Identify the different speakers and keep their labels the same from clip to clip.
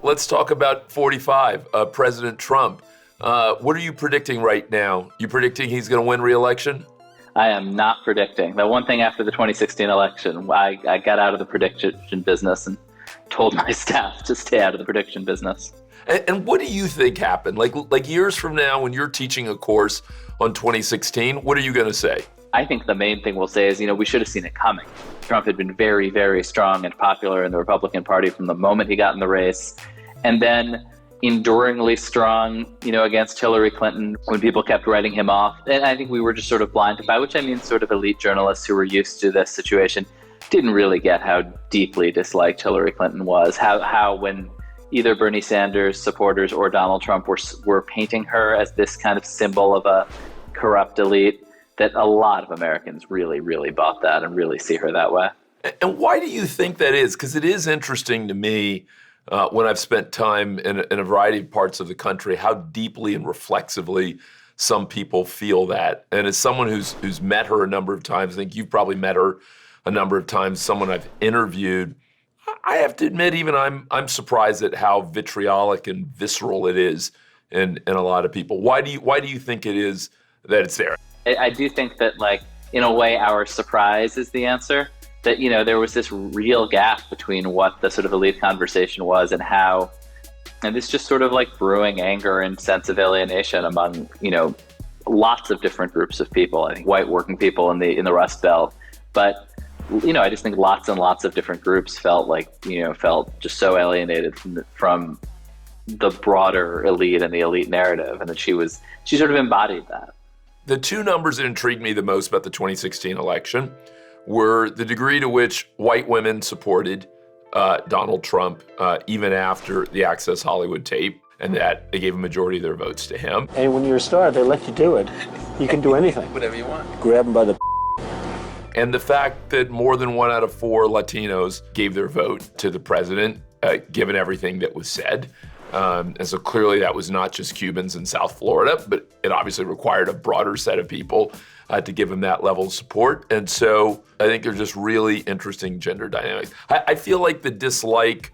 Speaker 1: let's talk about 45, President Trump. What are you predicting right now? You predicting he's going to win re-election?
Speaker 2: I am not predicting. The one thing after the 2016 election, I got out of the prediction business and told my staff to stay out of the prediction business.
Speaker 1: And what do you think happened? Like years from now, when you're teaching a course on 2016, what are you going to say?
Speaker 2: I think the main thing we'll say is, we should have seen it coming. Trump had been very, very strong and popular in the Republican Party from the moment he got in the race. And then enduringly strong, against Hillary Clinton when people kept writing him off. And I think we were just sort of blinded, by which I mean sort of elite journalists who were used to this situation didn't really get how deeply disliked Hillary Clinton was, how when either Bernie Sanders supporters or Donald Trump were painting her as this kind of symbol of a corrupt elite, that a lot of Americans really, really bought that and really see her that way.
Speaker 1: And why do you think that is? Because it is interesting to me when I've spent time in a variety of parts of the country, how deeply and reflexively some people feel that. And as someone who's met her a number of times, I think you've probably met her a number of times, someone I've interviewed, I have to admit, even I'm surprised at how vitriolic and visceral it is in a lot of people. Why do you think it is that it's there?
Speaker 2: I do think that, in a way, our surprise is the answer. That, there was this real gap between what the sort of elite conversation was and how, and this just sort of brewing anger and sense of alienation among, lots of different groups of people. I think white working people in the Rust Belt, but I just think lots and lots of different groups felt just so alienated from the broader elite and the elite narrative, and that she sort of embodied that.
Speaker 1: The two numbers that intrigued me the most about the 2016 election were the degree to which white women supported Donald Trump even after the Access Hollywood tape, and that they gave a majority of their votes to him.
Speaker 3: And when you're a star, they let you do it. You can do anything.
Speaker 4: Whatever you want.
Speaker 3: Grab them by the
Speaker 1: And the fact that more than 1 out of 4 Latinos gave their vote to the president, given everything that was said. And so clearly that was not just Cubans in South Florida, but it obviously required a broader set of people to give him that level of support. And so I think they're just really interesting gender dynamics. I feel like the dislike,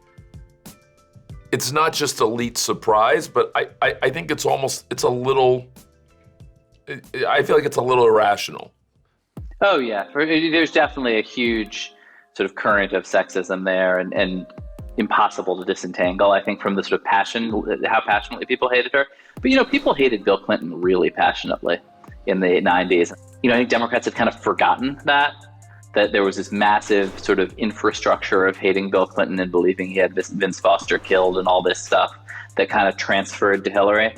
Speaker 1: it's not just elite surprise, but I think it's a little, I feel like it's a little irrational.
Speaker 2: Oh, yeah. There's definitely a huge sort of current of sexism there and impossible to disentangle, I think, from the sort of how passionately people hated her. But, people hated Bill Clinton really passionately in the 90s. I think Democrats had kind of forgotten that there was this massive sort of infrastructure of hating Bill Clinton and believing he had Vince Foster killed and all this stuff that kind of transferred to Hillary.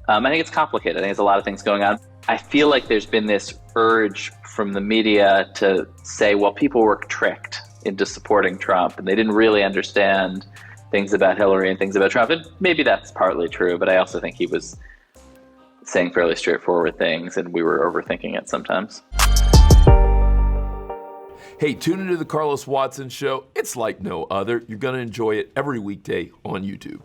Speaker 2: I think it's complicated. I think there's a lot of things going on. I feel like there's been this urge from the media to say, well, people were tricked into supporting Trump and they didn't really understand things about Hillary and things about Trump. And maybe that's partly true, but I also think he was saying fairly straightforward things and we were overthinking it sometimes.
Speaker 1: Hey, tune into the Carlos Watson Show. It's like no other. You're going to enjoy it every weekday on YouTube.